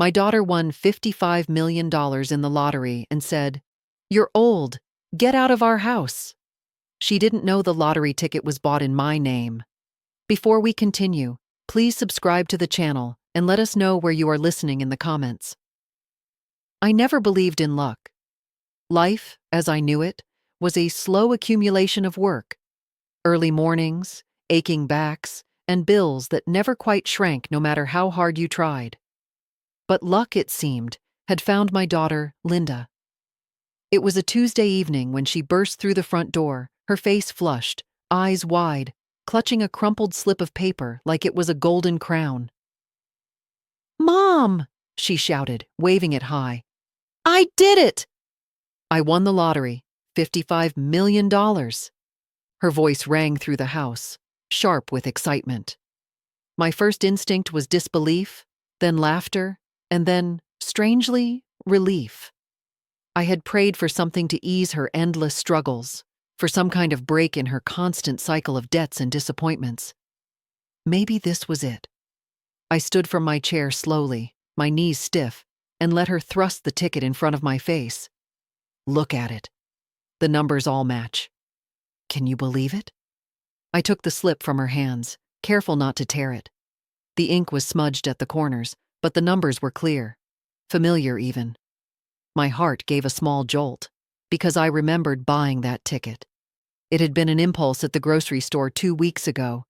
My daughter won $55 million in the lottery and said, "You're old. Get out of our house." She didn't know the lottery ticket was bought in my name. Before we continue, please subscribe to the channel and let us know where you are listening in the comments. I never believed in luck. Life, as I knew it, was a slow accumulation of work. Early mornings, aching backs, and bills that never quite shrank no matter how hard you tried. But luck, it seemed, had found my daughter, Linda. It was a Tuesday evening when she burst through the front door, her face flushed, eyes wide, clutching a crumpled slip of paper like it was a golden crown. "Mom!" she shouted, waving it high. "I did it! I won the lottery, $55 million. Her voice rang through the house, sharp with excitement. My first instinct was disbelief, then laughter, and then, strangely, relief. I had prayed for something to ease her endless struggles, for some kind of break in her constant cycle of debts and disappointments. Maybe this was it. I stood from my chair slowly, my knees stiff, and let her thrust the ticket in front of my face. "Look at it. The numbers all match. Can you believe it?" I took the slip from her hands, careful not to tear it. The ink was smudged at the corners, but the numbers were clear, familiar even. My heart gave a small jolt, because I remembered buying that ticket. It had been an impulse at the grocery store 2 weeks ago.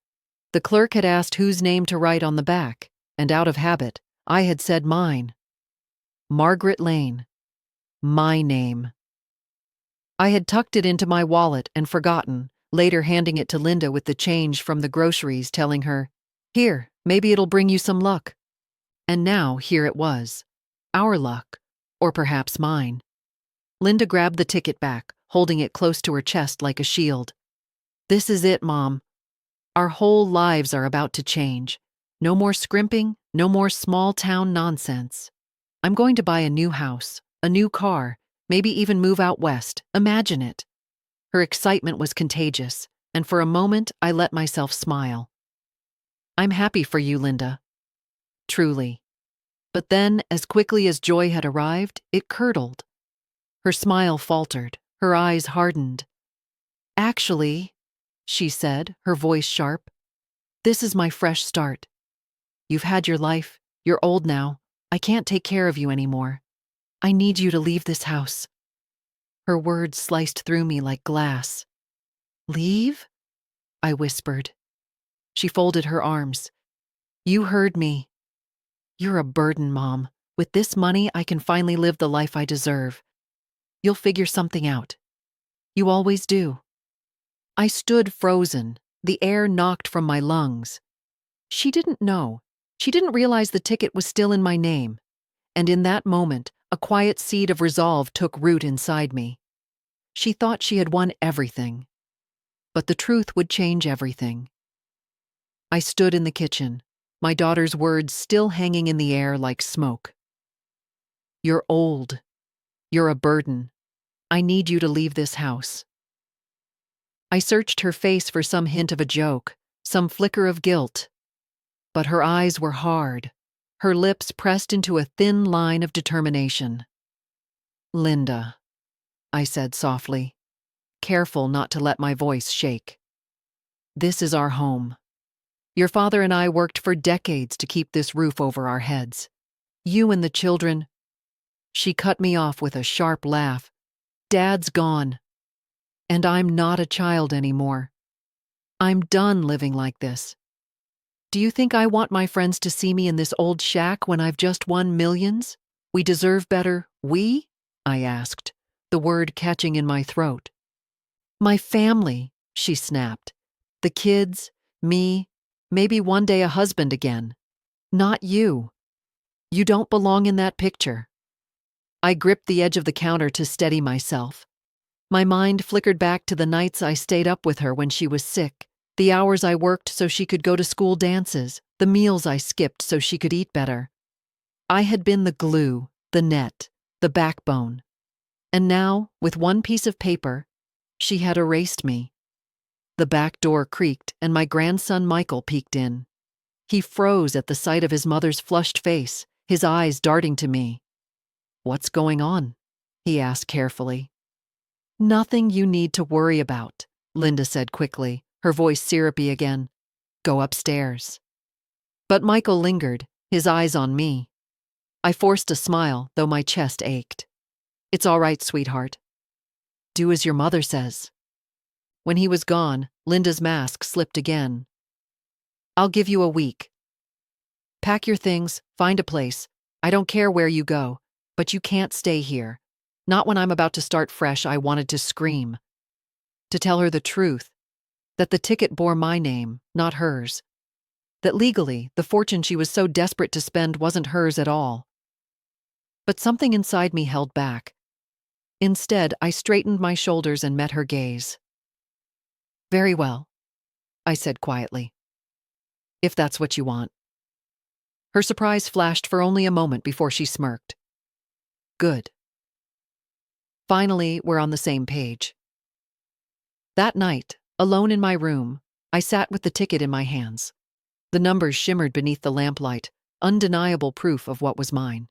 The clerk had asked whose name to write on the back, and out of habit, I had said mine. Margaret Lane. My name. I had tucked it into my wallet and forgotten, later handing it to Linda with the change from the groceries, telling her, "Here, maybe it'll bring you some luck." And now here it was. Our luck. Or perhaps mine. Linda grabbed the ticket back, holding it close to her chest like a shield. "This is it, Mom. Our whole lives are about to change. No more scrimping, no more small-town nonsense. I'm going to buy a new house, a new car, maybe even move out west. Imagine it." Her excitement was contagious, and for a moment I let myself smile. "I'm happy for you, Linda." Truly. But then, as quickly as joy had arrived, it curdled. Her smile faltered, her eyes hardened. "Actually," she said, her voice sharp, "this is my fresh start. You've had your life, you're old now, I can't take care of you anymore. I need you to leave this house." Her words sliced through me like glass. "Leave?" I whispered. She folded her arms. "You heard me. You're a burden, Mom. With this money, I can finally live the life I deserve. You'll figure something out. You always do." I stood frozen, the air knocked from my lungs. She didn't know. She didn't realize the ticket was still in my name. And in that moment, a quiet seed of resolve took root inside me. She thought she had won everything. But the truth would change everything. I stood in the kitchen, my daughter's words still hanging in the air like smoke. "You're old. You're a burden. I need you to leave this house." I searched her face for some hint of a joke, some flicker of guilt. But her eyes were hard, her lips pressed into a thin line of determination. "Linda," I said softly, careful not to let my voice shake. "This is our home. Your father and I worked for decades to keep this roof over our heads. You and the children—" She cut me off with a sharp laugh. "Dad's gone. And I'm not a child anymore. I'm done living like this. Do you think I want my friends to see me in this old shack when I've just won millions? We deserve better, we?" I asked, the word catching in my throat. "My family," she snapped. "The kids, me, maybe one day a husband again. Not you. You don't belong in that picture." I gripped the edge of the counter to steady myself. My mind flickered back to the nights I stayed up with her when she was sick, the hours I worked so she could go to school dances, the meals I skipped so she could eat better. I had been the glue, the net, the backbone. And now, with one piece of paper, she had erased me. The back door creaked and my grandson Michael peeked in. He froze at the sight of his mother's flushed face, his eyes darting to me. "What's going on?" he asked carefully. "Nothing you need to worry about," Linda said quickly, her voice syrupy again. "Go upstairs." But Michael lingered, his eyes on me. I forced a smile, though my chest ached. "It's all right, sweetheart. Do as your mother says." When he was gone, Linda's mask slipped again. "I'll give you a week. Pack your things, find a place. I don't care where you go, but you can't stay here. Not when I'm about to start fresh." I wanted to scream. To tell her the truth, that the ticket bore my name, not hers. That legally, the fortune she was so desperate to spend wasn't hers at all. But something inside me held back. Instead, I straightened my shoulders and met her gaze. "Very well," I said quietly. "If that's what you want." Her surprise flashed for only a moment before she smirked. "Good." Finally, we're on the same page. That night, alone in my room, I sat with the ticket in my hands. The numbers shimmered beneath the lamplight, undeniable proof of what was mine.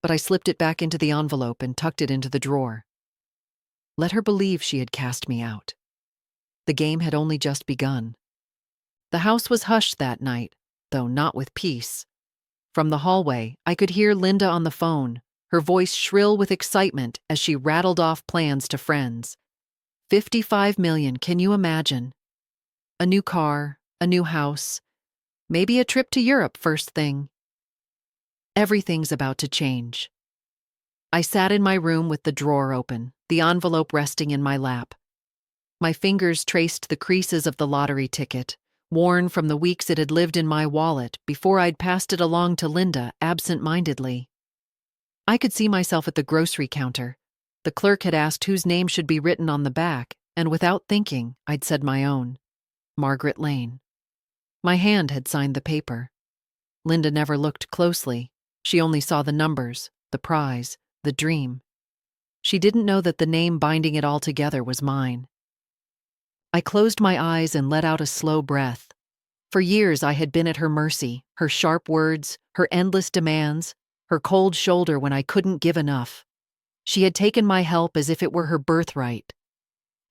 But I slipped it back into the envelope and tucked it into the drawer. Let her believe she had cast me out. The game had only just begun. The house was hushed that night, though not with peace. From the hallway, I could hear Linda on the phone, her voice shrill with excitement as she rattled off plans to friends. 55 million, can you imagine? A new car, a new house, maybe a trip to Europe first thing. Everything's about to change. I sat in my room with the drawer open, the envelope resting in my lap. My fingers traced the creases of the lottery ticket, worn from the weeks it had lived in my wallet before I'd passed it along to Linda absent-mindedly. I could see myself at the grocery counter. The clerk had asked whose name should be written on the back, and without thinking, I'd said my own. Margaret Lane. My hand had signed the paper. Linda never looked closely. She only saw the numbers, the prize, the dream. She didn't know that the name binding it all together was mine. I closed my eyes and let out a slow breath. For years I had been at her mercy, her sharp words, her endless demands, her cold shoulder when I couldn't give enough. She had taken my help as if it were her birthright.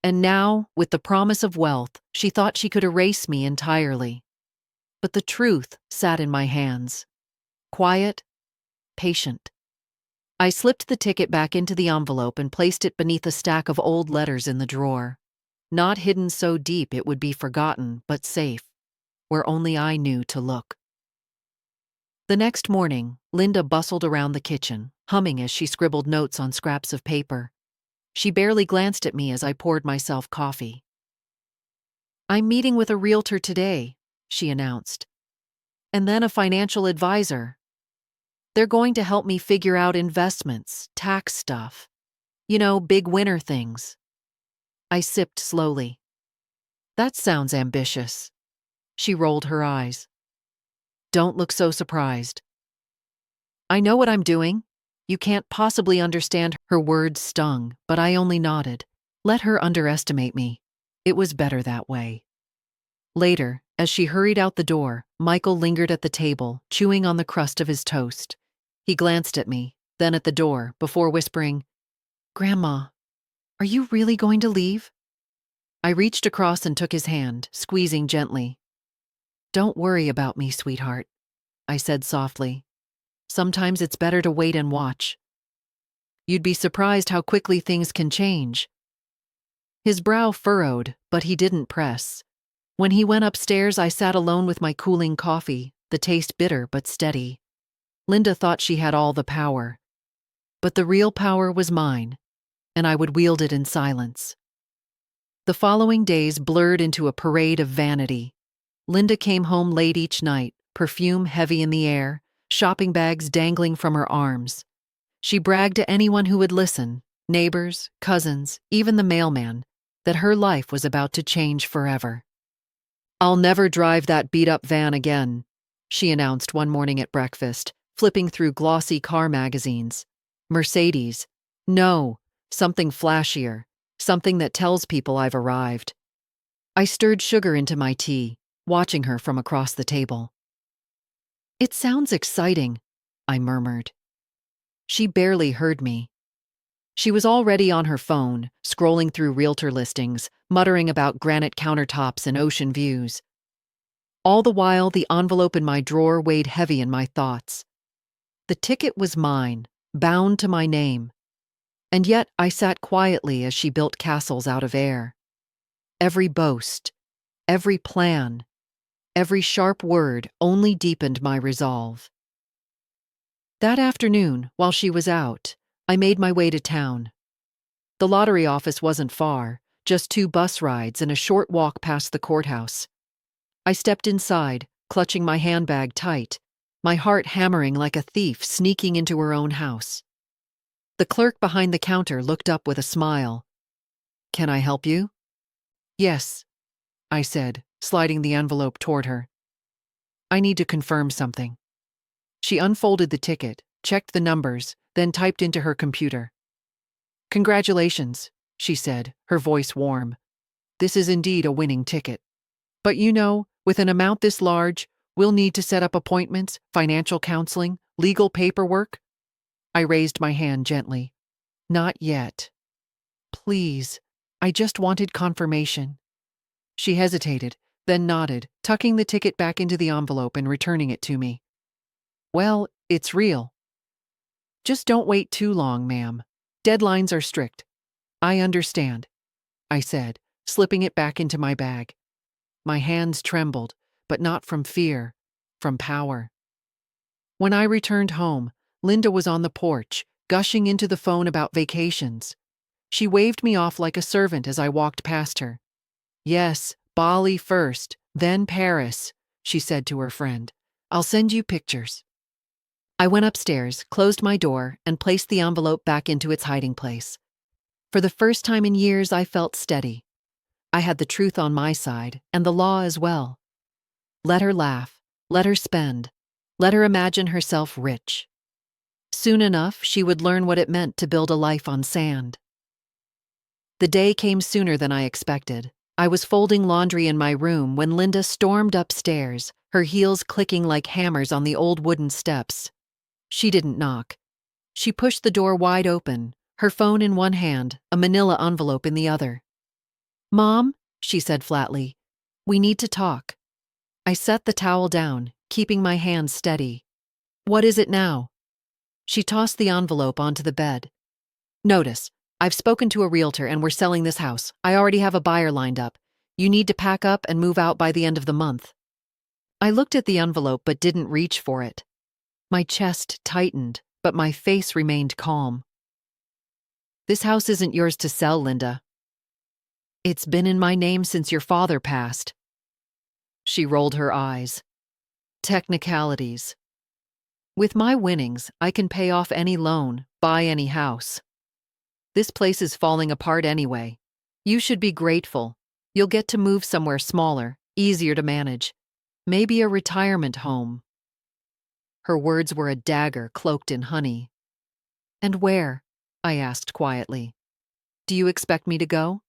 And now, with the promise of wealth, she thought she could erase me entirely. But the truth sat in my hands. Quiet, patient. I slipped the ticket back into the envelope and placed it beneath a stack of old letters in the drawer. Not hidden so deep it would be forgotten, but safe, where only I knew to look. The next morning, Linda bustled around the kitchen, humming as she scribbled notes on scraps of paper. She barely glanced at me as I poured myself coffee. "I'm meeting with a realtor today," she announced. "And then a financial advisor. They're going to help me figure out investments, tax stuff. You know, big winner things." I sipped slowly. "That sounds ambitious." She rolled her eyes. "Don't look so surprised." "I know what I'm doing. You can't possibly understand." Her words stung, but I only nodded. Let her underestimate me. It was better that way. Later, as she hurried out the door, Michael lingered at the table, chewing on the crust of his toast. He glanced at me, then at the door, before whispering, "Grandma, are you really going to leave?" I reached across and took his hand, squeezing gently. "Don't worry about me, sweetheart," I said softly. "Sometimes it's better to wait and watch. You'd be surprised how quickly things can change." His brow furrowed, but he didn't press. When he went upstairs, I sat alone with my cooling coffee, the taste bitter but steady. Linda thought she had all the power. But the real power was mine, and I would wield it in silence. The following days blurred into a parade of vanity. Linda came home late each night, perfume heavy in the air, shopping bags dangling from her arms. She bragged to anyone who would listen, neighbors, cousins, even the mailman, that her life was about to change forever. "I'll never drive that beat-up van again," she announced one morning at breakfast, flipping through glossy car magazines. "Mercedes. No, something flashier, something that tells people I've arrived." I stirred sugar into my tea, watching her from across the table. "It sounds exciting," I murmured. She barely heard me. She was already on her phone, scrolling through realtor listings, muttering about granite countertops and ocean views. All the while, the envelope in my drawer weighed heavy in my thoughts. The ticket was mine, bound to my name. And yet I sat quietly as she built castles out of air. Every boast, every plan, every sharp word only deepened my resolve. That afternoon, while she was out, I made my way to town. The lottery office wasn't far, just 2 bus rides and a short walk past the courthouse. I stepped inside, clutching my handbag tight, my heart hammering like a thief sneaking into her own house. The clerk behind the counter looked up with a smile. "Can I help you?" "Yes," I said, sliding the envelope toward her. "I need to confirm something." She unfolded the ticket, checked the numbers, then typed into her computer. "Congratulations," she said, her voice warm. "This is indeed a winning ticket. But you know, with an amount this large, we'll need to set up appointments, financial counseling, legal paperwork." I raised my hand gently. "Not yet. Please, I just wanted confirmation." She hesitated, then nodded, tucking the ticket back into the envelope and returning it to me. "Well, it's real. Just don't wait too long, ma'am. Deadlines are strict." "I understand," I said, slipping it back into my bag. My hands trembled, but not from fear, from power. When I returned home, Linda was on the porch, gushing into the phone about vacations. She waved me off like a servant as I walked past her. "Yes, Bali first, then Paris," she said to her friend. "I'll send you pictures." I went upstairs, closed my door, and placed the envelope back into its hiding place. For the first time in years, I felt steady. I had the truth on my side, and the law as well. Let her laugh, let her spend, let her imagine herself rich. Soon enough, she would learn what it meant to build a life on sand. The day came sooner than I expected. I was folding laundry in my room when Linda stormed upstairs, her heels clicking like hammers on the old wooden steps. She didn't knock. She pushed the door wide open, her phone in one hand, a manila envelope in the other. "Mom," she said flatly, "we need to talk." I set the towel down, keeping my hands steady. "What is it now?" She tossed the envelope onto the bed. "Notice, I've spoken to a realtor and we're selling this house. I already have a buyer lined up. You need to pack up and move out by the end of the month." I looked at the envelope but didn't reach for it. My chest tightened, but my face remained calm. "This house isn't yours to sell, Linda. It's been in my name since your father passed." She rolled her eyes. "Technicalities. With my winnings, I can pay off any loan, buy any house. This place is falling apart anyway. You should be grateful. You'll get to move somewhere smaller, easier to manage. Maybe a retirement home." Her words were a dagger cloaked in honey. "And where?" I asked quietly. "Do you expect me to go?"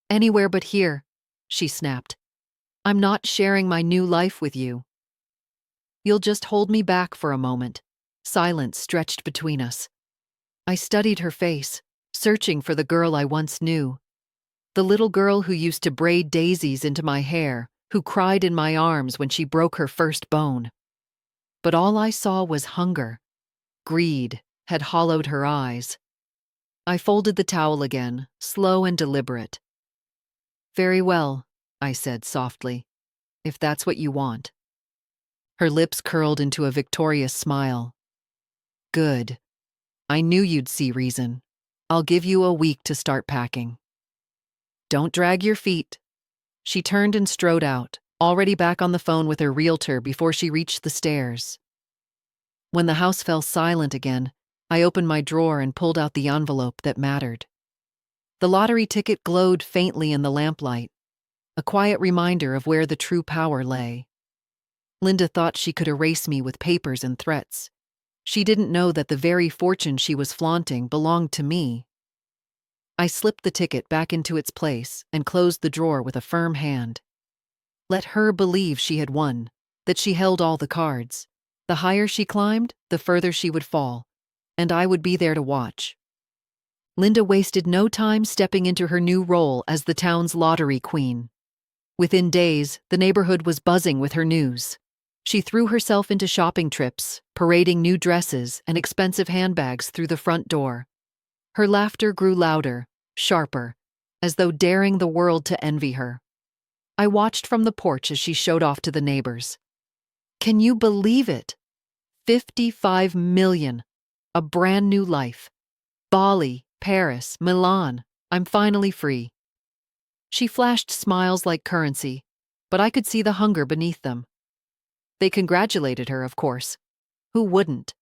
"Anywhere but here," she snapped. "I'm not sharing my new life with you." "You'll just hold me back for a moment." Silence stretched between us. I studied her face, searching for the girl I once knew. The little girl who used to braid daisies into my hair, who cried in my arms when she broke her first bone. But all I saw was hunger. Greed had hollowed her eyes. I folded the towel again, slow and deliberate. "Very well," I said softly, "if that's what you want." Her lips curled into a victorious smile. "Good. I knew you'd see reason. I'll give you a week to start packing. Don't drag your feet." She turned and strode out, already back on the phone with her realtor before she reached the stairs. When the house fell silent again, I opened my drawer and pulled out the envelope that mattered. The lottery ticket glowed faintly in the lamplight, a quiet reminder of where the true power lay. Linda thought she could erase me with papers and threats. She didn't know that the very fortune she was flaunting belonged to me. I slipped the ticket back into its place and closed the drawer with a firm hand. Let her believe she had won, that she held all the cards. The higher she climbed, the further she would fall, and I would be there to watch. Linda wasted no time stepping into her new role as the town's lottery queen. Within days, the neighborhood was buzzing with her news. She threw herself into shopping trips, parading new dresses and expensive handbags through the front door. Her laughter grew louder, sharper, as though daring the world to envy her. I watched from the porch as she showed off to the neighbors. Can you believe it? 55 million. A brand new life. Bali, Paris, Milan. I'm finally free. She flashed smiles like currency, but I could see the hunger beneath them. They congratulated her, of course. Who wouldn't?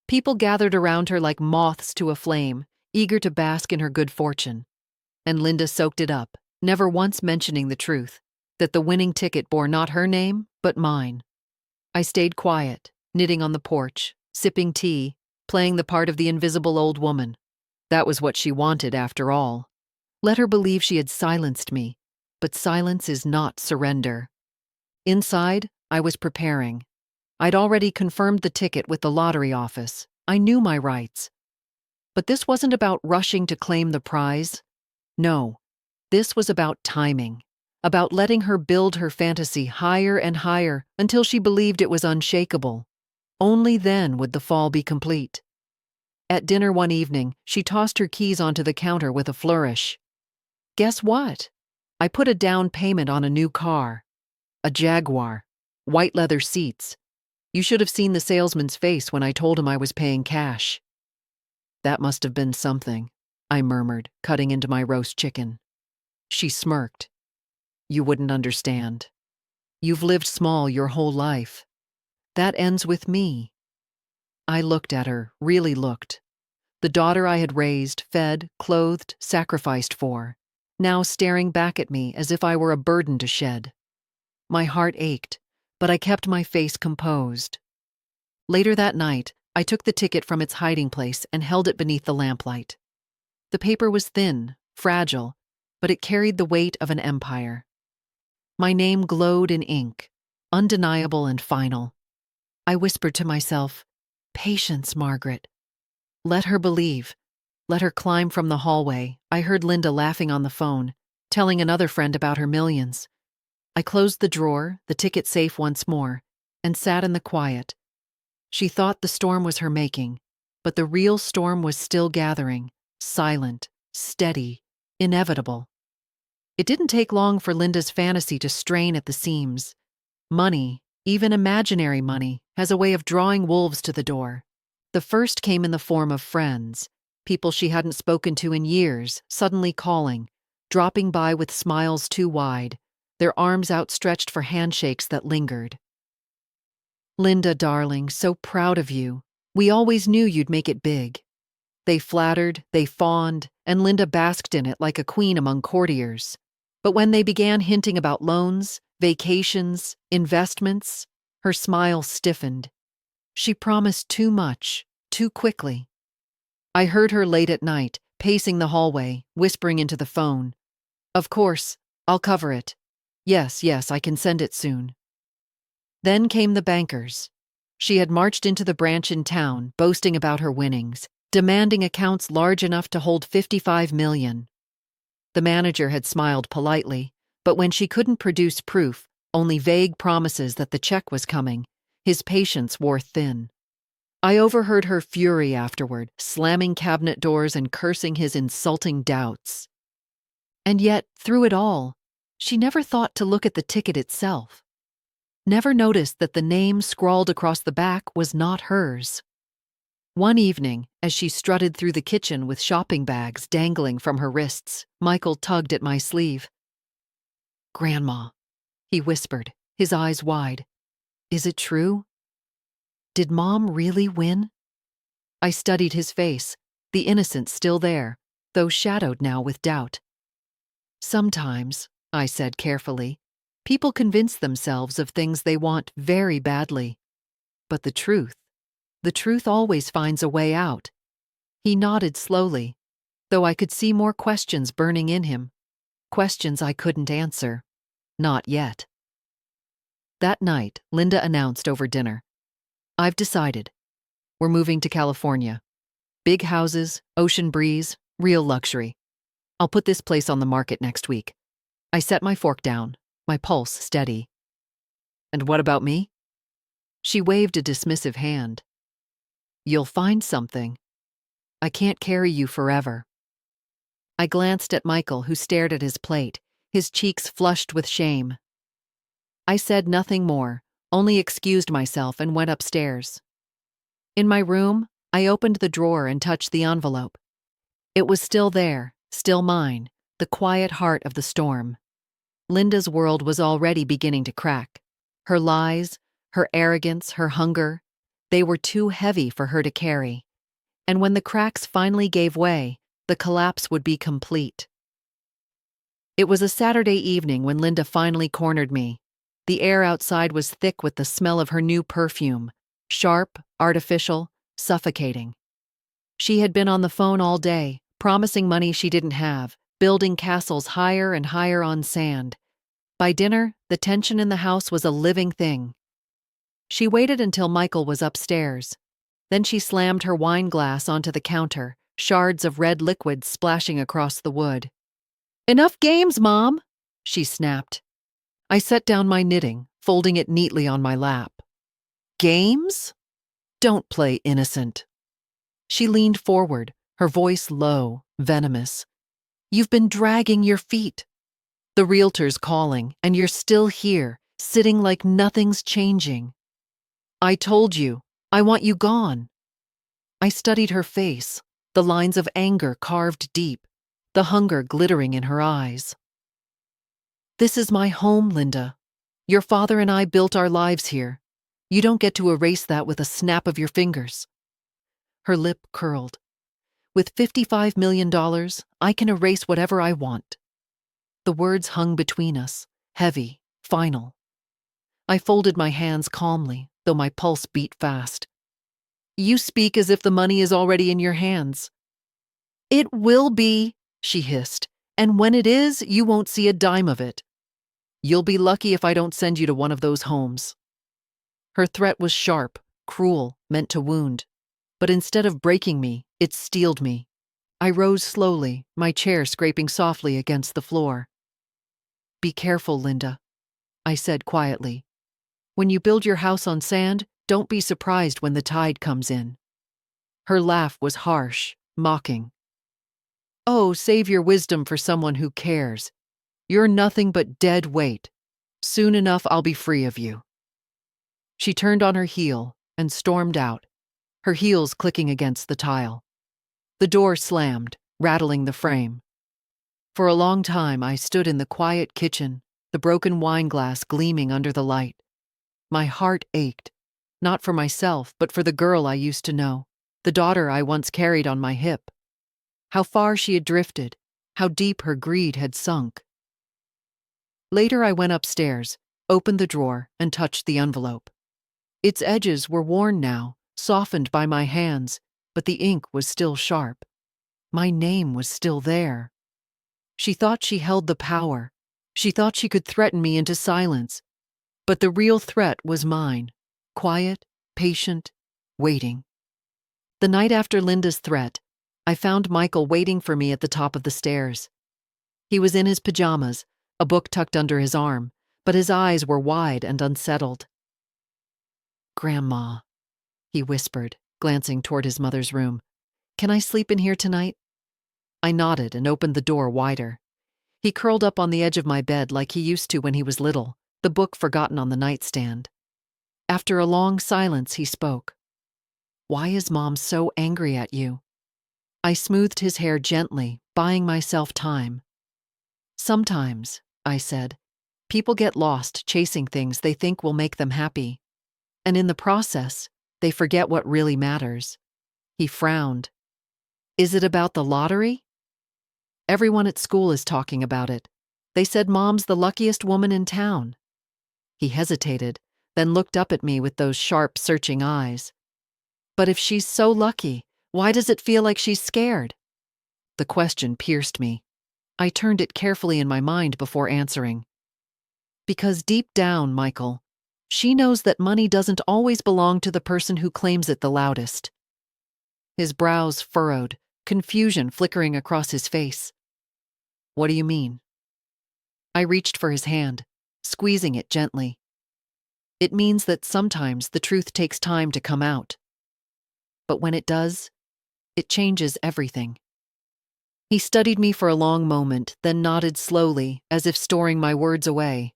People gathered around her like moths to a flame, eager to bask in her good fortune. And Linda soaked it up, never once mentioning the truth, that the winning ticket bore not her name, but mine. I stayed quiet, knitting on the porch, sipping tea, playing the part of the invisible old woman. That was what she wanted, after all. Let her believe she had silenced me, but silence is not surrender. Inside, I was preparing. I'd already confirmed the ticket with the lottery office. I knew my rights. But this wasn't about rushing to claim the prize. No, this was about timing, about letting her build her fantasy higher and higher until she believed it was unshakable. Only then would the fall be complete. At dinner one evening, she tossed her keys onto the counter with a flourish. Guess what? I put a down payment on a new car. A Jaguar. White leather seats. You should have seen the salesman's face when I told him I was paying cash. That must have been something, I murmured, cutting into my roast chicken. She smirked. You wouldn't understand. You've lived small your whole life. That ends with me. I looked at her, really looked. The daughter I had raised, fed, clothed, sacrificed for, now staring back at me as if I were a burden to shed. My heart ached, but I kept my face composed. Later that night, I took the ticket from its hiding place and held it beneath the lamplight. The paper was thin, fragile, but it carried the weight of an empire. My name glowed in ink, undeniable and final. I whispered to myself, "Patience, Margaret. Let her believe. Let her climb." From the hallway, I heard Linda laughing on the phone, telling another friend about her millions. I closed the drawer, the ticket safe once more, and sat in the quiet. She thought the storm was her making, but the real storm was still gathering, silent, steady, inevitable. It didn't take long for Linda's fantasy to strain at the seams. Money, even imaginary money, has a way of drawing wolves to the door. The first came in the form of friends, people she hadn't spoken to in years, suddenly calling, dropping by with smiles too wide, their arms outstretched for handshakes that lingered. "Linda, darling, so proud of you. We always knew you'd make it big." They flattered, they fawned, and Linda basked in it like a queen among courtiers. But when they began hinting about loans, vacations, investments, her smile stiffened. She promised too much, too quickly. I heard her late at night, pacing the hallway, whispering into the phone. "Of course, I'll cover it. Yes, I can send it soon." Then came the bankers. She had marched into the branch in town, boasting about her winnings, demanding accounts large enough to hold 55 million. The manager had smiled politely, but when she couldn't produce proof, only vague promises that the check was coming, his patience wore thin. I overheard her fury afterward, slamming cabinet doors and cursing his insulting doubts. And yet, through it all, she never thought to look at the ticket itself. Never noticed that the name scrawled across the back was not hers. One evening, as she strutted through the kitchen with shopping bags dangling from her wrists, Michael tugged at my sleeve. "Grandma," he whispered, his eyes wide. "Is it true? Did Mom really win?" I studied his face, the innocence still there, though shadowed now with doubt. "Sometimes," I said carefully, "people convince themselves of things they want very badly. But the truth always finds a way out." He nodded slowly, though I could see more questions burning in him. Questions I couldn't answer. Not yet. That night, Linda announced over dinner, I've decided. We're moving to California. Big houses, ocean breeze, real luxury. I'll put this place on the market next week. I set my fork down, my pulse steady. And what about me? She waved a dismissive hand. You'll find something. I can't carry you forever. I glanced at Michael, who stared at his plate, his cheeks flushed with shame. I said nothing more, only excused myself and went upstairs. In my room, I opened the drawer and touched the envelope. It was still there, still mine, the quiet heart of the storm. Linda's world was already beginning to crack. Her lies, her arrogance, her hunger, they were too heavy for her to carry. And when the cracks finally gave way, the collapse would be complete. It was a Saturday evening when Linda finally cornered me. The air outside was thick with the smell of her new perfume, sharp, artificial, suffocating. She had been on the phone all day, promising money she didn't have, building castles higher and higher on sand. By dinner, the tension in the house was a living thing. She waited until Michael was upstairs. Then she slammed her wine glass onto the counter, shards of red liquid splashing across the wood. "Enough games, Mom!" she snapped. I set down my knitting, folding it neatly on my lap. "Games? Don't play innocent." She leaned forward, her voice low, venomous. "You've been dragging your feet. The realtor's calling, and you're still here, sitting like nothing's changing. I told you, I want you gone." I studied her face, the lines of anger carved deep, the hunger glittering in her eyes. "This is my home, Linda. Your father and I built our lives here. You don't get to erase that with a snap of your fingers." Her lip curled. "With $55 million, I can erase whatever I want." The words hung between us, heavy, final. I folded my hands calmly, though my pulse beat fast. "You speak as if the money is already in your hands." "It will be," she hissed, "and when it is, you won't see a dime of it. You'll be lucky if I don't send you to one of those homes." Her threat was sharp, cruel, meant to wound. But instead of breaking me, it steeled me. I rose slowly, my chair scraping softly against the floor. "Be careful, Linda," I said quietly. "When you build your house on sand, don't be surprised when the tide comes in." Her laugh was harsh, mocking. "Oh, save your wisdom for someone who cares. You're nothing but dead weight. Soon enough I'll be free of you." She turned on her heel and stormed out, her heels clicking against the tile. The door slammed, rattling the frame. For a long time I stood in the quiet kitchen, the broken wine glass gleaming under the light. My heart ached, not for myself, but for the girl I used to know, the daughter I once carried on my hip. How far she had drifted, how deep her greed had sunk. Later I went upstairs, opened the drawer, and touched the envelope. Its edges were worn now, softened by my hands, but the ink was still sharp. My name was still there. She thought she held the power. She thought she could threaten me into silence. But the real threat was mine, quiet, patient, waiting. The night after Linda's threat, I found Michael waiting for me at the top of the stairs. He was in his pajamas, a book tucked under his arm, but his eyes were wide and unsettled. "Grandma," he whispered, glancing toward his mother's room. "Can I sleep in here tonight?" I nodded and opened the door wider. He curled up on the edge of my bed like he used to when he was little, the book forgotten on the nightstand. After a long silence, he spoke. "Why is Mom so angry at you?" I smoothed his hair gently, buying myself time. "Sometimes," I said, "people get lost chasing things they think will make them happy. And in the process, they forget what really matters." He frowned. "Is it about the lottery?" "Everyone at school is talking about it. They said Mom's the luckiest woman in town." He hesitated, then looked up at me with those sharp, searching eyes. "But if she's so lucky, why does it feel like she's scared?" The question pierced me. I turned it carefully in my mind before answering. "Because deep down, Michael, She knows that money doesn't always belong to the person who claims it the loudest. His brows furrowed, confusion flickering across his face. What do you mean? I reached for his hand, squeezing it gently. It means that sometimes the truth takes time to come out. But when it does, it changes everything. He studied me for a long moment, then nodded slowly, as if storing my words away.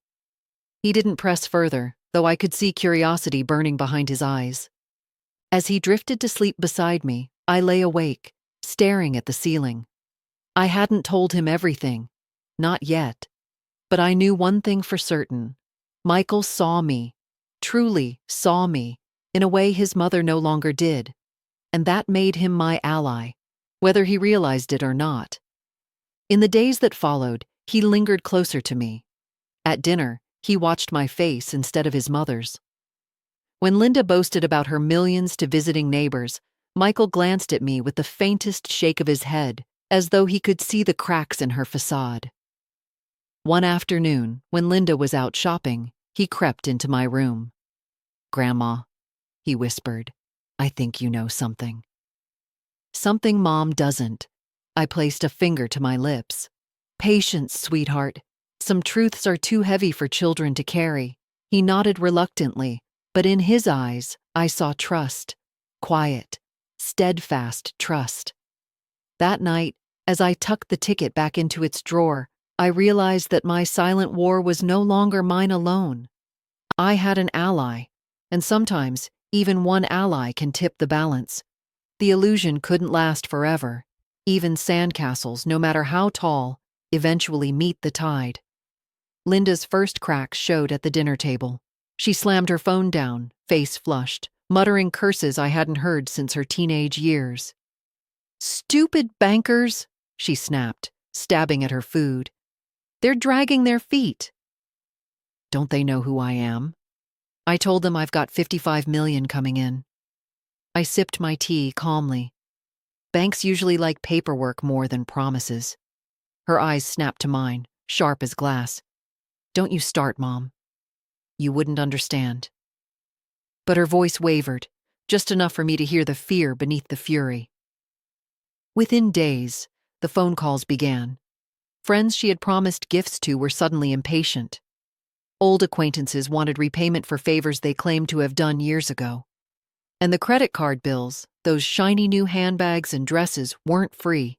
He didn't press further, though I could see curiosity burning behind his eyes. As he drifted to sleep beside me, I lay awake, staring at the ceiling. I hadn't told him everything, not yet. But I knew one thing for certain. Michael saw me, truly saw me, in a way his mother no longer did. And that made him my ally, whether he realized it or not. In the days that followed, he lingered closer to me. At dinner, he watched my face instead of his mother's. When Linda boasted about her millions to visiting neighbors, Michael glanced at me with the faintest shake of his head, as though he could see the cracks in her facade. One afternoon, when Linda was out shopping, he crept into my room. "Grandma," he whispered, "I think you know something." "Something Mom doesn't." I placed a finger to my lips. "Patience, sweetheart. Some truths are too heavy for children to carry." He nodded reluctantly, but in his eyes, I saw trust. Quiet, steadfast trust. That night, as I tucked the ticket back into its drawer, I realized that my silent war was no longer mine alone. I had an ally, and sometimes even one ally can tip the balance. The illusion couldn't last forever. Even sandcastles, no matter how tall, eventually meet the tide. Linda's first cracks showed at the dinner table. She slammed her phone down, face flushed, muttering curses I hadn't heard since her teenage years. "Stupid bankers," she snapped, stabbing at her food. "They're dragging their feet." "Don't they know who I am?" I told them I've got 55 million coming in. I sipped my tea calmly. Banks usually like paperwork more than promises. Her eyes snapped to mine, sharp as glass. "Don't you start, Mom. You wouldn't understand." But her voice wavered, just enough for me to hear the fear beneath the fury. Within days, the phone calls began. Friends she had promised gifts to were suddenly impatient. Old acquaintances wanted repayment for favors they claimed to have done years ago. And the credit card bills, those shiny new handbags and dresses, weren't free.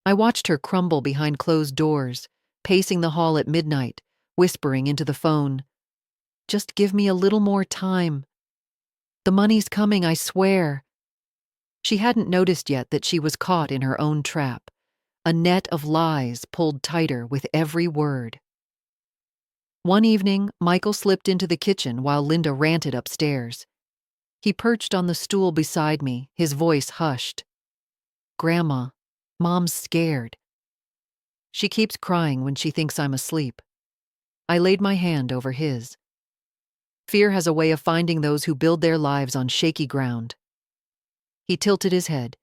I watched her crumble behind closed doors, pacing the hall at midnight, whispering into the phone, "Just give me a little more time. The money's coming, I swear." She hadn't noticed yet that she was caught in her own trap, a net of lies pulled tighter with every word. One evening, Michael slipped into the kitchen while Linda ranted upstairs. He perched on the stool beside me, his voice hushed. "Grandma, Mom's scared. She keeps crying when she thinks I'm asleep." I laid my hand over his. Fear has a way of finding those who build their lives on shaky ground. He tilted his head.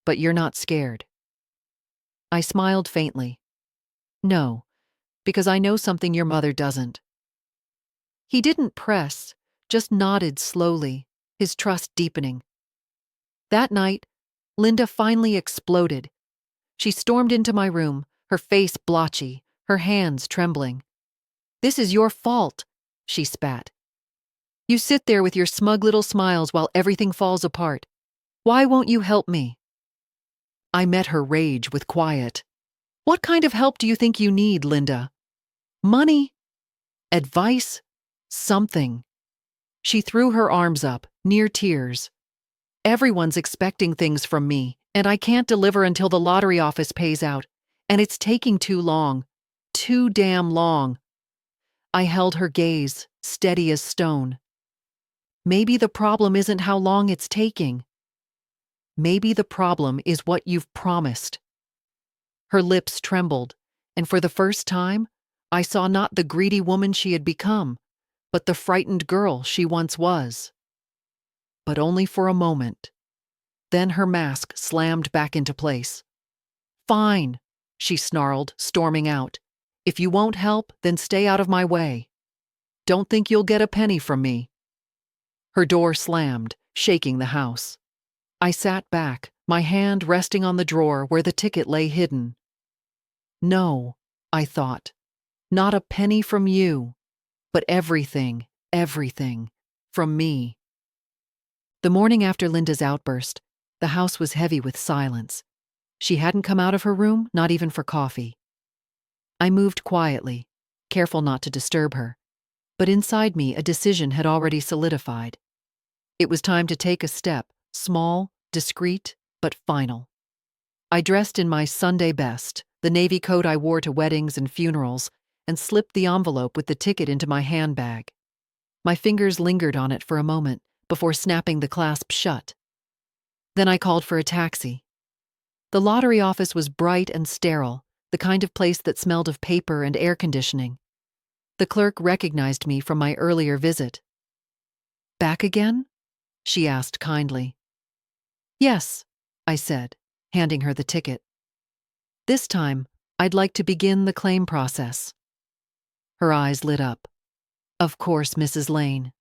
"But you're not scared." I smiled faintly. "No, because I know something your mother doesn't." He didn't press, just nodded slowly, his trust deepening. That night, Linda finally exploded. She stormed into my room, her face blotchy, her hands trembling. "This is your fault," she spat. "You sit there with your smug little smiles while everything falls apart. Why won't you help me?" I met her rage with quiet. "What kind of help do you think you need, Linda? Money? Advice? Something." She threw her arms up, near tears. "Everyone's expecting things from me, and I can't deliver until the lottery office pays out. And it's taking too long. Too damn long." I held her gaze, steady as stone. "Maybe the problem isn't how long it's taking. Maybe the problem is what you've promised." Her lips trembled, and for the first time, I saw not the greedy woman she had become, but the frightened girl she once was. But only for a moment. Then her mask slammed back into place. "Fine," she snarled, storming out. "If you won't help, then stay out of my way." Don't think you'll get a penny from me." Her door slammed, shaking the house. I sat back, my hand resting on the drawer where the ticket lay hidden. No, I thought, not a penny from you, but everything, everything, from me. The morning after Linda's outburst, the house was heavy with silence. She hadn't come out of her room, not even for coffee. I moved quietly, careful not to disturb her, but inside me a decision had already solidified. It was time to take a step, small, discreet, but final. I dressed in my Sunday best, the navy coat I wore to weddings and funerals, and slipped the envelope with the ticket into my handbag. My fingers lingered on it for a moment before snapping the clasp shut. Then I called for a taxi. The lottery office was bright and sterile, the kind of place that smelled of paper and air conditioning. The clerk recognized me from my earlier visit. "Back again?" she asked kindly. "Yes," I said, handing her the ticket. "This time, I'd like to begin the claim process." Her eyes lit up. "Of course, Mrs. Lane."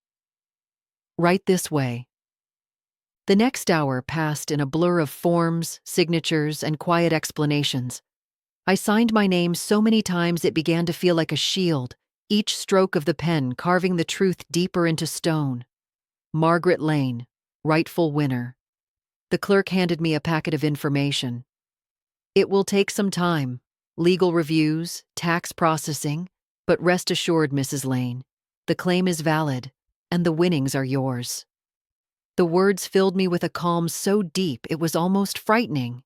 "Right this way." The next hour passed in a blur of forms, signatures, and quiet explanations. I signed my name so many times it began to feel like a shield, each stroke of the pen carving the truth deeper into stone. Margaret Lane, rightful winner. The clerk handed me a packet of information. "It will take some time, legal reviews, tax processing, but rest assured, Mrs. Lane, the claim is valid, and the winnings are yours." The words filled me with a calm so deep it was almost frightening.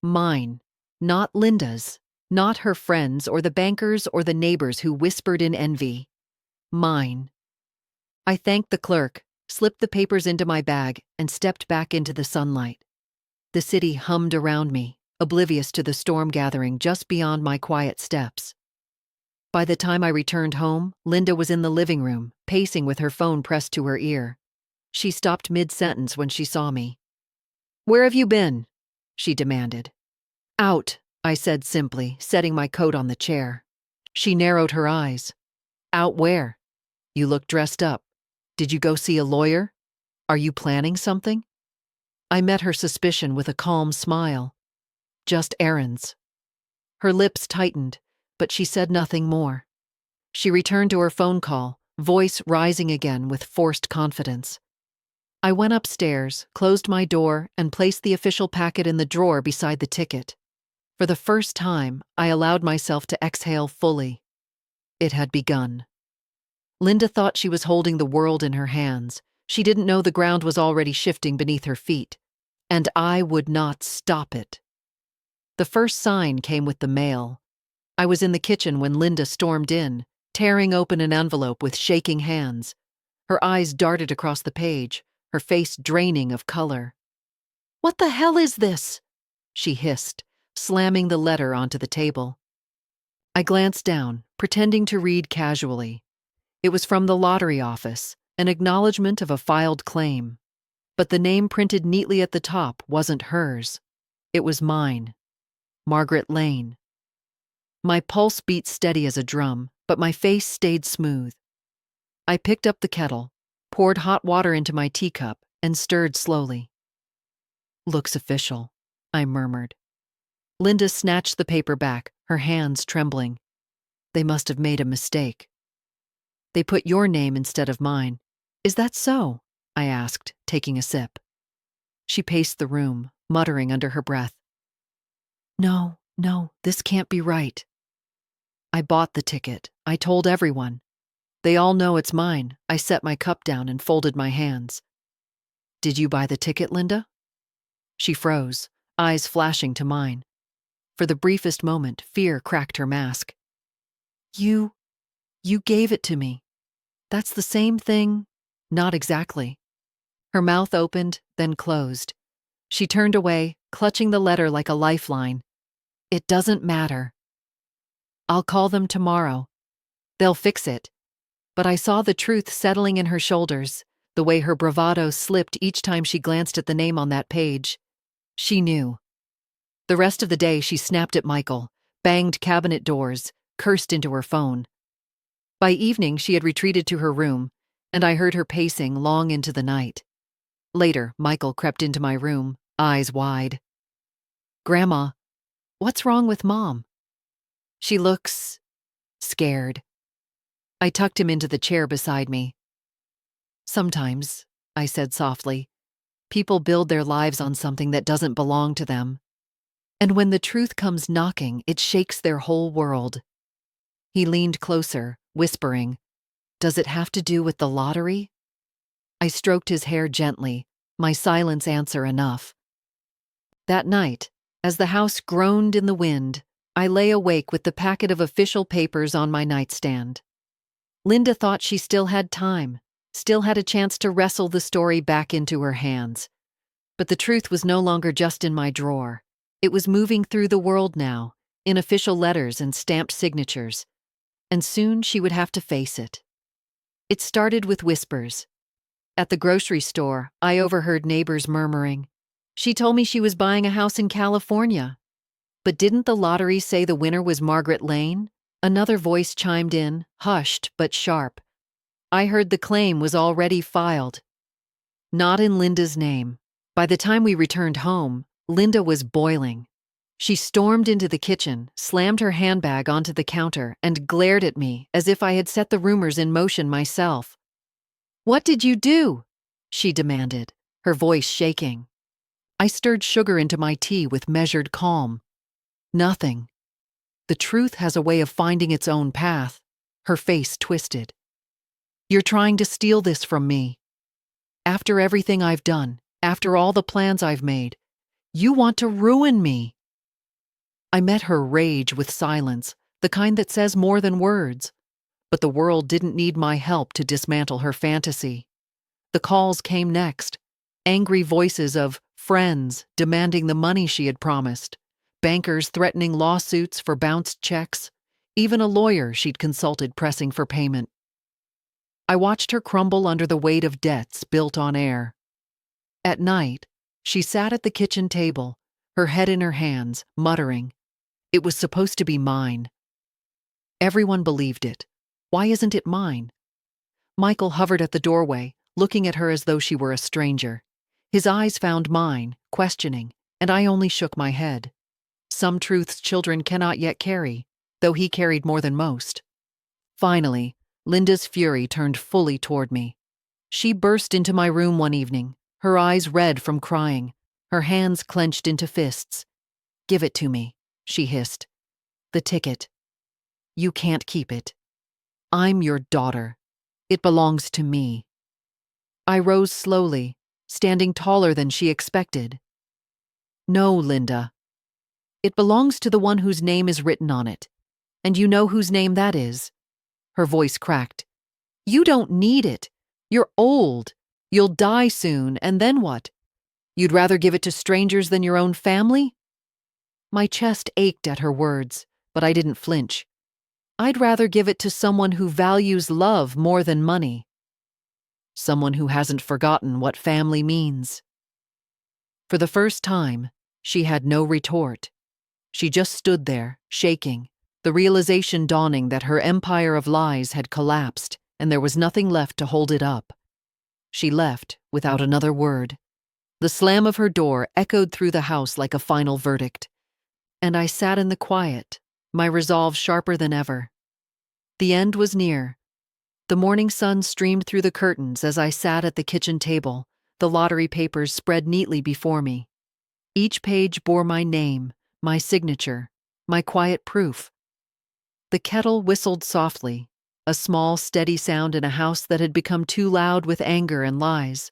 Mine, not Linda's, not her friends or the bankers or the neighbors who whispered in envy. Mine. I thanked the clerk, slipped the papers into my bag, and stepped back into the sunlight. The city hummed around me, oblivious to the storm gathering just beyond my quiet steps. By the time I returned home, Linda was in the living room, pacing with her phone pressed to her ear. She stopped mid-sentence when she saw me. "Where have you been?" she demanded. "Out," I said simply, setting my coat on the chair. She narrowed her eyes. "Out where? You look dressed up. Did you go see a lawyer? Are you planning something?" I met her suspicion with a calm smile. "Just errands." Her lips tightened, but she said nothing more. She returned to her phone call, voice rising again with forced confidence. I went upstairs, closed my door, and placed the official packet in the drawer beside the ticket. For the first time, I allowed myself to exhale fully. It had begun. Linda thought she was holding the world in her hands. She didn't know the ground was already shifting beneath her feet. And I would not stop it. The first sign came with the mail. I was in the kitchen when Linda stormed in, tearing open an envelope with shaking hands. Her eyes darted across the page, her face draining of color. "What the hell is this?" she hissed, slamming the letter onto the table. I glanced down, pretending to read casually. It was from the lottery office, an acknowledgement of a filed claim. But the name printed neatly at the top wasn't hers. It was mine. Margaret Lane. My pulse beat steady as a drum, but my face stayed smooth. I picked up the kettle, poured hot water into my teacup, and stirred slowly. "Looks official," I murmured. Linda snatched the paper back, her hands trembling. "They must have made a mistake." "They put your name instead of mine. Is that so?" I asked, taking a sip. She paced the room, muttering under her breath. No, this can't be right." I bought the ticket. I told everyone. They all know it's mine. I set my cup down and folded my hands. "Did you buy the ticket, Linda?" She froze, eyes flashing to mine. For the briefest moment, fear cracked her mask. You gave it to me. That's the same thing." "Not exactly." Her mouth opened, then closed. She turned away, clutching the letter like a lifeline. "It doesn't matter. I'll call them tomorrow. They'll fix it." But I saw the truth settling in her shoulders, the way her bravado slipped each time she glanced at the name on that page. She knew. The rest of the day she snapped at Michael, banged cabinet doors, cursed into her phone. By evening, she had retreated to her room, and I heard her pacing long into the night. Later, Michael crept into my room, eyes wide. "Grandma, what's wrong with Mom? She looks scared." I tucked him into the chair beside me. "Sometimes," I said softly, "people build their lives on something that doesn't belong to them. And when the truth comes knocking, it shakes their whole world." He leaned closer, whispering, "Does it have to do with the lottery?" I stroked his hair gently, my silence answer enough. That night, as the house groaned in the wind, I lay awake with the packet of official papers on my nightstand. Linda thought she still had time, still had a chance to wrestle the story back into her hands. But the truth was no longer just in my drawer. It was moving through the world now, in official letters and stamped signatures. And soon she would have to face it. It started with whispers. At the grocery store, I overheard neighbors murmuring. She told me she was buying a house in California. But didn't the lottery say the winner was Margaret Lane? Another voice chimed in, hushed but sharp. I heard the claim was already filed. Not in Linda's name. By the time we returned home, Linda was boiling. She stormed into the kitchen, slammed her handbag onto the counter, and glared at me as if I had set the rumors in motion myself. "What did you do?" she demanded, her voice shaking. I stirred sugar into my tea with measured calm. "Nothing. The truth has a way of finding its own path." Her face twisted. "You're trying to steal this from me. After everything I've done, after all the plans I've made, you want to ruin me." I met her rage with silence, the kind that says more than words. But the world didn't need my help to dismantle her fantasy. The calls came next. Angry voices of friends demanding the money she had promised, bankers threatening lawsuits for bounced checks, even a lawyer she'd consulted pressing for payment. I watched her crumble under the weight of debts built on air. At night, she sat at the kitchen table, her head in her hands, muttering, "It was supposed to be mine." Everyone believed it. Why isn't it mine? Michael hovered at the doorway, looking at her as though she were a stranger. His eyes found mine, questioning, and I only shook my head. Some truths children cannot yet carry, though he carried more than most. Finally, Linda's fury turned fully toward me. She burst into my room one evening, her eyes red from crying, her hands clenched into fists. "Give it to me," she hissed. "The ticket. You can't keep it. I'm your daughter. It belongs to me." I rose slowly, standing taller than she expected. "No, Linda. It belongs to the one whose name is written on it. And you know whose name that is." Her voice cracked. "You don't need it. You're old. You'll die soon, and then what? You'd rather give it to strangers than your own family?" My chest ached at her words, but I didn't flinch. "I'd rather give it to someone who values love more than money. Someone who hasn't forgotten what family means." For the first time, she had no retort. She just stood there, shaking, the realization dawning that her empire of lies had collapsed and there was nothing left to hold it up. She left without another word. The slam of her door echoed through the house like a final verdict. And I sat in the quiet, my resolve sharper than ever. The end was near. The morning sun streamed through the curtains as I sat at the kitchen table, the lottery papers spread neatly before me. Each page bore my name, my signature, my quiet proof. The kettle whistled softly, a small, steady sound in a house that had become too loud with anger and lies.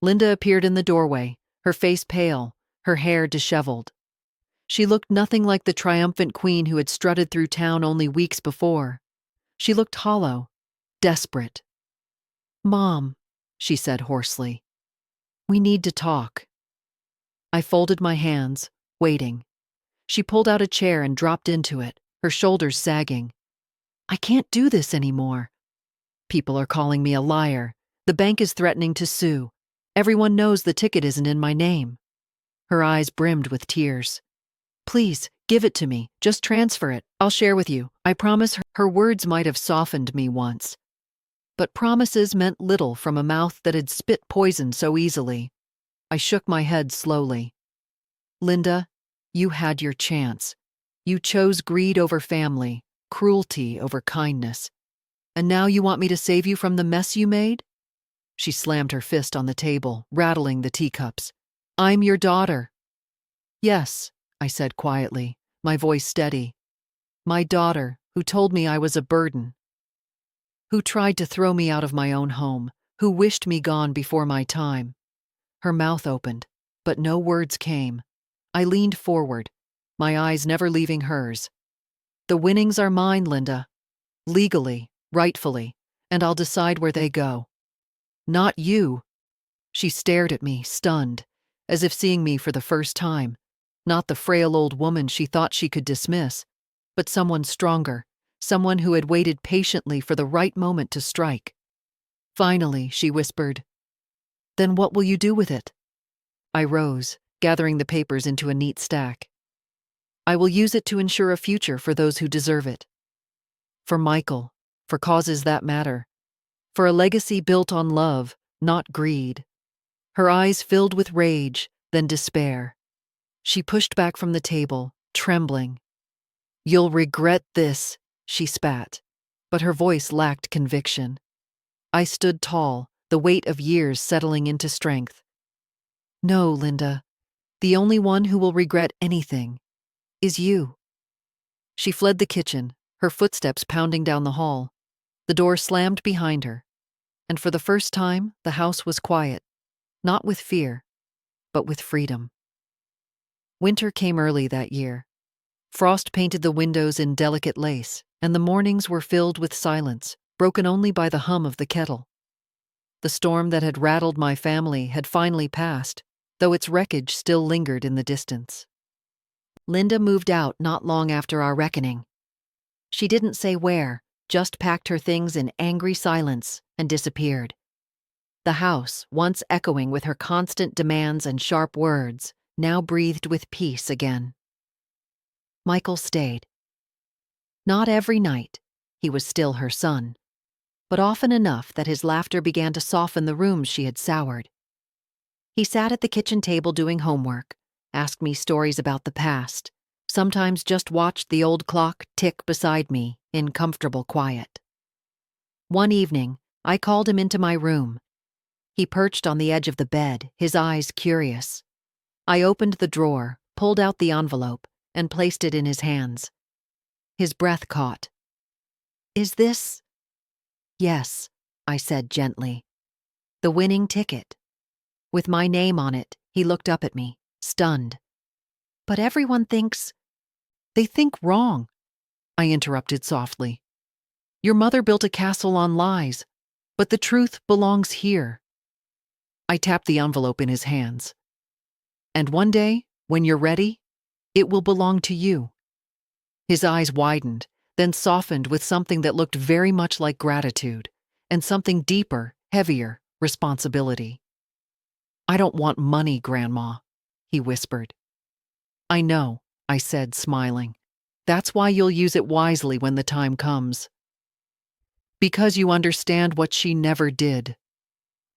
Linda appeared in the doorway, her face pale, her hair disheveled. She looked nothing like the triumphant queen who had strutted through town only weeks before. She looked hollow, desperate. "Mom," she said hoarsely, "we need to talk." I folded my hands, waiting. She pulled out a chair and dropped into it, her shoulders sagging. "I can't do this anymore. People are calling me a liar. The bank is threatening to sue. Everyone knows the ticket isn't in my name." Her eyes brimmed with tears. "Please, give it to me. Just transfer it. I'll share with you. I promise. Her words might have softened me once, but promises meant little from a mouth that had spit poison so easily. I shook my head slowly. Linda, you had your chance. You chose greed over family, cruelty over kindness. And now you want me to save you from the mess you made? She slammed her fist on the table, rattling the teacups. I'm your daughter. Yes, I said quietly, my voice steady. My daughter, who told me I was a burden, who tried to throw me out of my own home, who wished me gone before my time. Her mouth opened, but no words came. I leaned forward, my eyes never leaving hers. The winnings are mine, Linda. Legally, rightfully, and I'll decide where they go. Not you. She stared at me, stunned, as if seeing me for the first time. Not the frail old woman she thought she could dismiss, but someone stronger, someone who had waited patiently for the right moment to strike. Finally, she whispered, "Then what will you do with it?" I rose, gathering the papers into a neat stack. "I will use it to ensure a future for those who deserve it. For Michael, for causes that matter, for a legacy built on love, not greed." Her eyes filled with rage, then despair. She pushed back from the table, trembling. "You'll regret this," she spat, but her voice lacked conviction. I stood tall, the weight of years settling into strength. "No, Linda, the only one who will regret anything is you." She fled the kitchen, her footsteps pounding down the hall. The door slammed behind her, and for the first time, the house was quiet, not with fear, but with freedom. Winter came early that year. Frost painted the windows in delicate lace, and the mornings were filled with silence, broken only by the hum of the kettle. The storm that had rattled my family had finally passed, though its wreckage still lingered in the distance. Linda moved out not long after our reckoning. She didn't say where, just packed her things in angry silence and disappeared. The house, once echoing with her constant demands and sharp words, now breathed with peace again. Michael stayed. Not every night, he was still her son, but often enough that his laughter began to soften the rooms she had soured. He sat at the kitchen table doing homework, asked me stories about the past, sometimes just watched the old clock tick beside me in comfortable quiet. One evening, I called him into my room. He perched on the edge of the bed, his eyes curious. I opened the drawer, pulled out the envelope, and placed it in his hands. His breath caught. "Is this—" "Yes," I said gently. "The winning ticket." With my name on it, he looked up at me, stunned. "But everyone thinks—" "They think wrong," I interrupted softly. "Your mother built a castle on lies, but the truth belongs here." I tapped the envelope in his hands. "And one day, when you're ready, it will belong to you." His eyes widened, then softened with something that looked very much like gratitude, and something deeper, heavier, responsibility. "I don't want money, Grandma," he whispered. "I know," I said, smiling. "That's why you'll use it wisely when the time comes. Because you understand what she never did.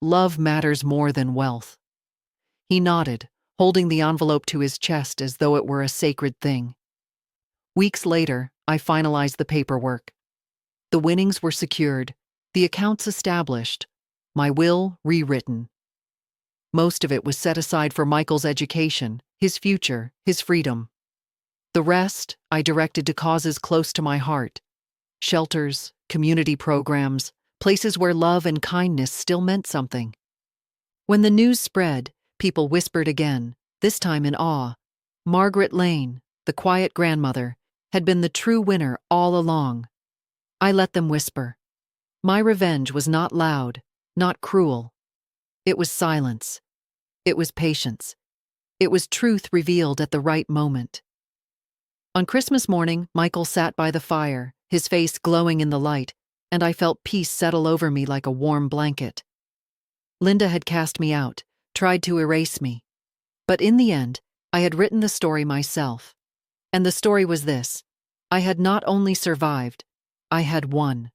Love matters more than wealth." He nodded, holding the envelope to his chest as though it were a sacred thing. Weeks later, I finalized the paperwork. The winnings were secured, the accounts established, my will rewritten. Most of it was set aside for Michael's education, his future, his freedom. The rest I directed to causes close to my heart: shelters, community programs, places where love and kindness still meant something. When the news spread, people whispered again, this time in awe. Margaret Lane, the quiet grandmother, had been the true winner all along. I let them whisper. My revenge was not loud, not cruel. It was silence. It was patience. It was truth revealed at the right moment. On Christmas morning, Michael sat by the fire, his face glowing in the light, and I felt peace settle over me like a warm blanket. Linda had cast me out, tried to erase me. But in the end, I had written the story myself. And the story was this: I had not only survived, I had won.